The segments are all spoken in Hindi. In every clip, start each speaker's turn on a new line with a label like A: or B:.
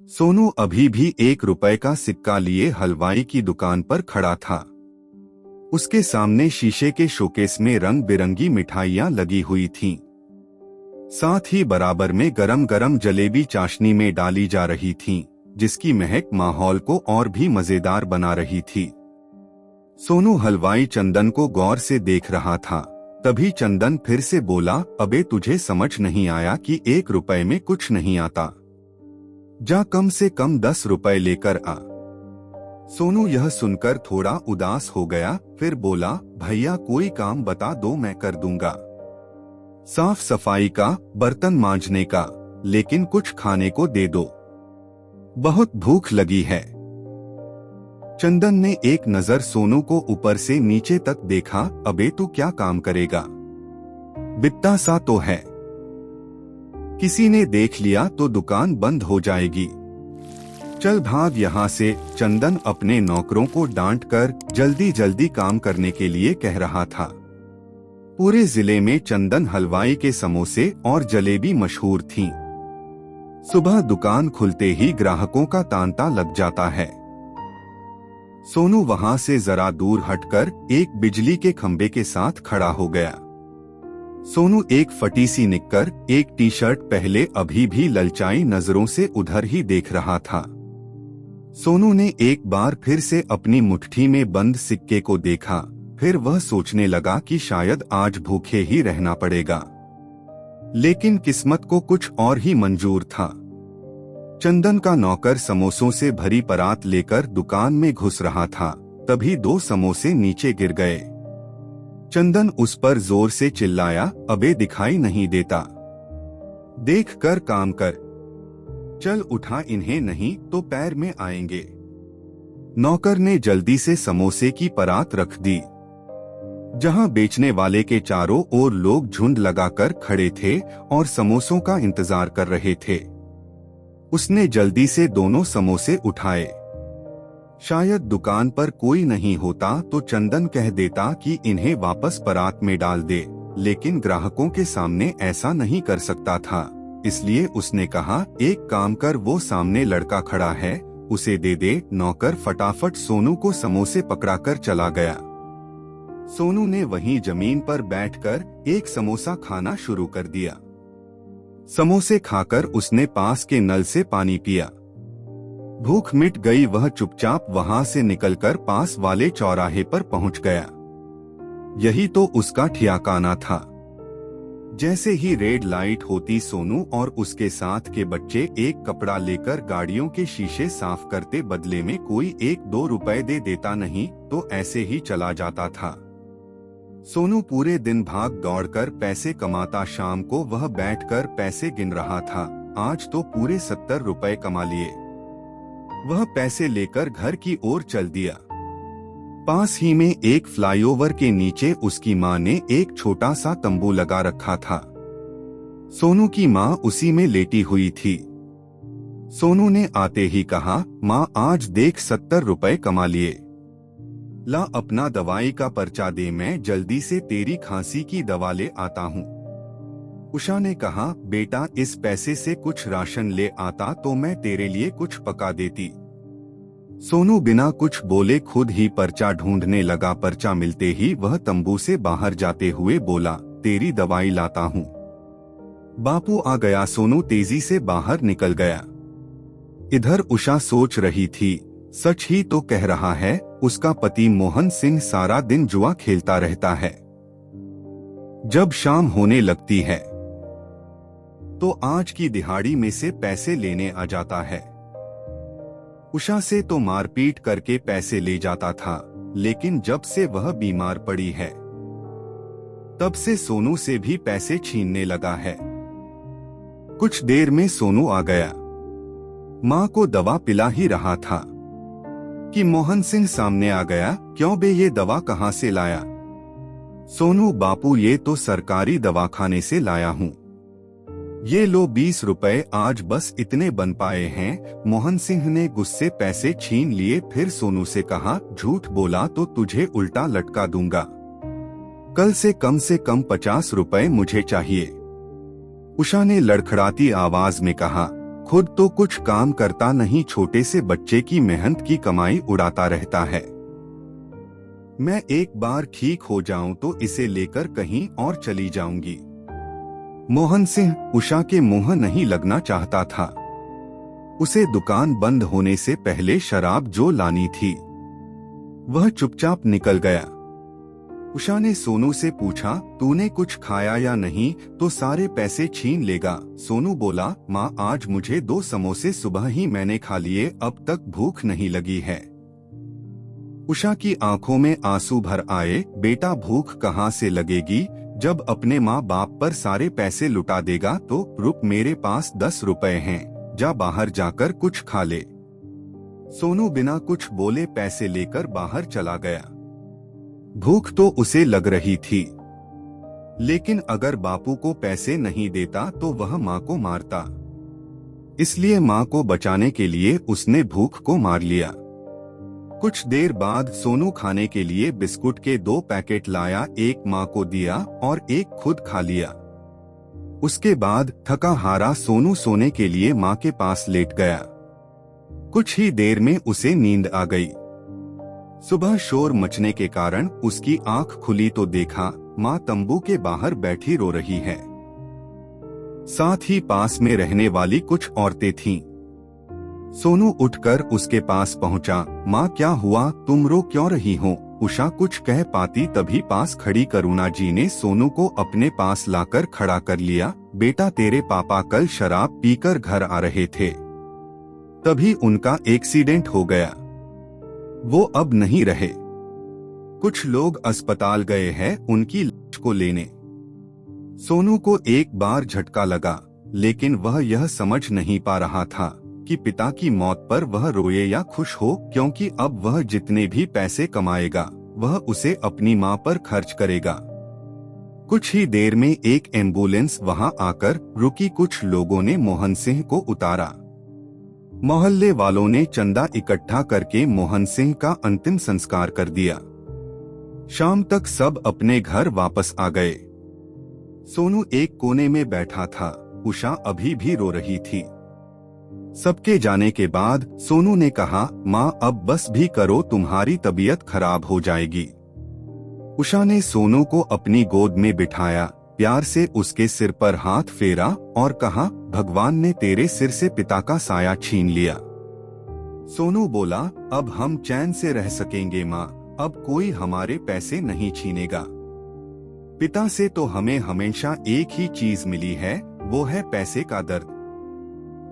A: सोनू अभी भी 1 रुपए का सिक्का लिए हलवाई की दुकान पर खड़ा था। उसके सामने शीशे के शोकेस में रंग बिरंगी मिठाइयां लगी हुई थीं। साथ ही बराबर में गरम गरम जलेबी चाशनी में डाली जा रही थीं, जिसकी महक माहौल को और भी मजेदार बना रही थी। सोनू हलवाई चंदन को गौर से देख रहा था। तभी चंदन फिर से बोला, अबे तुझे समझ नहीं आया कि 1 रुपए में कुछ नहीं आता? जा कम से कम 10 रुपए लेकर आ। सोनू यह सुनकर थोड़ा उदास हो गया, फिर बोला, भैया कोई काम बता दो, मैं कर दूंगा। साफ सफाई का, बर्तन मांजने का, लेकिन कुछ खाने को दे दो, बहुत भूख लगी है। चंदन ने एक नजर सोनू को ऊपर से नीचे तक देखा। अबे तू क्या काम करेगा? बित्ता सा तो है, किसी ने देख लिया तो दुकान बंद हो जाएगी। चल भाग यहाँ से। चंदन अपने नौकरों को डांट कर जल्दी जल्दी काम करने के लिए कह रहा था। पूरे जिले में चंदन हलवाई के समोसे और जलेबी मशहूर थीं। सुबह दुकान खुलते ही ग्राहकों का तांता लग जाता है। सोनू वहां से जरा दूर हटकर एक बिजली के खंभे के साथ खड़ा हो गया। सोनू एक फटी सी निक्कर, एक टी शर्ट पहले अभी भी ललचाई नजरों से उधर ही देख रहा था। सोनू ने एक बार फिर से अपनी मुट्ठी में बंद सिक्के को देखा, फिर वह सोचने लगा कि शायद आज भूखे ही रहना पड़ेगा। लेकिन किस्मत को कुछ और ही मंजूर था। चंदन का नौकर समोसों से भरी परात लेकर दुकान में घुस रहा था, तभी 2 समोसे नीचे गिर गए। चंदन उस पर जोर से चिल्लाया, अबे दिखाई नहीं देता? देख कर काम कर, चल उठा इन्हें, नहीं तो पैर में आएंगे। नौकर ने जल्दी से समोसे की परात रख दी। जहां बेचने वाले के चारों ओर लोग झुंड लगाकर खड़े थे और समोसों का इंतजार कर रहे थे। उसने जल्दी से दोनों समोसे उठाए। शायद दुकान पर कोई नहीं होता तो चंदन कह देता कि इन्हें वापस परात में डाल दे, लेकिन ग्राहकों के सामने ऐसा नहीं कर सकता था। इसलिए उसने कहा, एक काम कर, वो सामने लड़का खड़ा है, उसे दे दे। नौकर फटाफट सोनू को समोसे पकड़ाकर चला गया। सोनू ने वहीं जमीन पर बैठकर एक समोसा खाना शुरू कर दिया। समोसे खाकर उसने पास के नल से पानी पिया। भूख मिट गई, वह चुपचाप वहां से निकलकर पास वाले चौराहे पर पहुंच गया। यही तो उसका ठिकाना था। जैसे ही रेड लाइट होती, सोनू और उसके साथ के बच्चे एक कपड़ा लेकर गाड़ियों के शीशे साफ करते, बदले में कोई 1-2 रुपए दे देता, नहीं तो ऐसे ही चला जाता था। सोनू पूरे दिन भाग दौड़कर पैसे कमाता, शाम को वह बैठकर पैसे गिन रहा था। आज तो पूरे 70 रुपए कमा लिए। वह पैसे लेकर घर की ओर चल दिया। पास ही में एक फ्लाईओवर के नीचे उसकी माँ ने एक छोटा सा तंबू लगा रखा था। सोनू की माँ उसी में लेटी हुई थी। सोनू ने आते ही कहा, माँ आज देख 70 रुपए कमा लिए। ला अपना दवाई का पर्चा दे, मैं जल्दी से तेरी खांसी की दवा ले आता हूँ। उषा ने कहा, बेटा इस पैसे से कुछ राशन ले आता तो मैं तेरे लिए कुछ पका देती। सोनू बिना कुछ बोले खुद ही पर्चा ढूंढने लगा। पर्चा मिलते ही वह तंबू से बाहर जाते हुए बोला, तेरी दवाई लाता हूँ। बापू आ गया। सोनू तेजी से बाहर निकल गया। इधर उषा सोच रही थी, सच ही तो कह रहा है, उसका पति मोहन सिंह सारा दिन जुआ खेलता रहता है। जब शाम होने लगती है तो आज की दिहाड़ी में से पैसे लेने आ जाता है। उषा से तो मारपीट करके पैसे ले जाता था, लेकिन जब से वह बीमार पड़ी है तब से सोनू से भी पैसे छीनने लगा है। कुछ देर में सोनू आ गया। माँ को दवा पिला ही रहा था कि मोहन सिंह सामने आ गया। क्यों बे, ये दवा कहाँ से लाया? सोनू, बापू ये तो सरकारी दवाखाने से लाया हूँ। ये लो 20 रुपए, आज बस इतने बन पाए हैं। मोहन सिंह ने गुस्से पैसे छीन लिए। फिर सोनू से कहा, झूठ बोला तो तुझे उल्टा लटका दूंगा। कल से कम 50 रुपए मुझे चाहिए। उषा ने लड़खड़ाती आवाज में कहा, खुद तो कुछ काम करता नहीं, छोटे से बच्चे की मेहनत की कमाई उड़ाता रहता है। मैं एक बार ठीक हो जाऊं तो इसे लेकर कहीं और चली जाऊंगी। मोहन सिंह उषा के मुंह नहीं लगना चाहता था। उसे दुकान बंद होने से पहले शराब जो लानी थी वह चुपचाप निकल गया। उषा ने सोनू से पूछा, तूने कुछ खाया या नहीं तो सारे पैसे छीन लेगा। सोनू बोला, माँ आज मुझे 2 समोसे सुबह ही मैंने खा लिए, अब तक भूख नहीं लगी है। उषा की आंखों में आंसू भर आए। बेटा भूख कहाँ से लगेगी, जब अपने माँ बाप पर सारे पैसे लुटा देगा तो। रुक, मेरे पास 10 रुपए हैं, जा बाहर जाकर कुछ खा ले। सोनू बिना कुछ बोले पैसे लेकर बाहर चला गया। भूख तो उसे लग रही थी, लेकिन अगर बापू को पैसे नहीं देता तो वह माँ को मारता। इसलिए माँ को बचाने के लिए उसने भूख को मार लिया। कुछ देर बाद सोनू खाने के लिए बिस्कुट के 2 पैकेट लाया, एक माँ को दिया और एक खुद खा लिया। उसके बाद थका हारा सोनू सोने के लिए माँ के पास लेट गया। कुछ ही देर में उसे नींद आ गई। सुबह शोर मचने के कारण उसकी आंख खुली तो देखा माँ तंबू के बाहर बैठी रो रही है। साथ ही पास में रहने वाली कुछ औरतें थीं। सोनू उठकर उसके पास पहुंचा। माँ क्या हुआ, तुम रो क्यों रही हो? उषा कुछ कह पाती तभी पास खड़ी करुणा जी ने सोनू को अपने पास लाकर खड़ा कर लिया। बेटा तेरे पापा कल शराब पीकर घर आ रहे थे, तभी उनका एक्सीडेंट हो गया। वो अब नहीं रहे। कुछ लोग अस्पताल गए हैं उनकी लाश को लेने। सोनू को एक बार झटका लगा, लेकिन वह यह समझ नहीं पा रहा था कि पिता की मौत पर वह रोए या खुश हो, क्योंकि अब वह जितने भी पैसे कमाएगा वह उसे अपनी माँ पर खर्च करेगा। कुछ ही देर में एक एम्बुलेंस वहां आकर रुकी। कुछ लोगों ने मोहन सिंह को उतारा। मोहल्ले वालों ने चंदा इकट्ठा करके मोहन सिंह का अंतिम संस्कार कर दिया। शाम तक सब अपने घर वापस आ गए। सोनू एक कोने में बैठा था। उषा अभी भी रो रही थी। सबके जाने के बाद सोनू ने कहा, माँ अब बस भी करो, तुम्हारी तबीयत खराब हो जाएगी। उषा ने सोनू को अपनी गोद में बिठाया, प्यार से उसके सिर पर हाथ फेरा और कहा, भगवान ने तेरे सिर से पिता का साया छीन लिया। सोनू बोला, अब हम चैन से रह सकेंगे माँ, अब कोई हमारे पैसे नहीं छीनेगा। पिता से तो हमें हमेशा एक ही चीज मिली है, वो है पैसे का दर्द।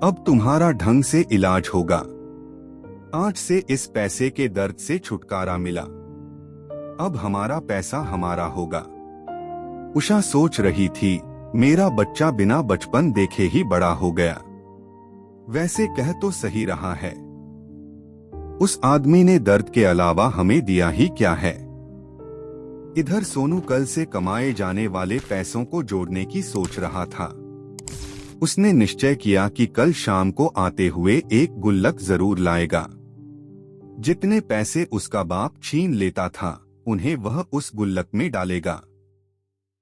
A: अब तुम्हारा ढंग से इलाज होगा। आज से इस पैसे के दर्द से छुटकारा मिला। अब हमारा पैसा हमारा होगा। उषा सोच रही थी, मेरा बच्चा बिना बचपन देखे ही बड़ा हो गया। वैसे कह तो सही रहा है, उस आदमी ने दर्द के अलावा हमें दिया ही क्या है। इधर सोनू कल से कमाए जाने वाले पैसों को जोड़ने की सोच रहा था। उसने निश्चय किया कि कल शाम को आते हुए एक गुल्लक जरूर लाएगा। जितने पैसे उसका बाप छीन लेता था उन्हें वह उस गुल्लक में डालेगा।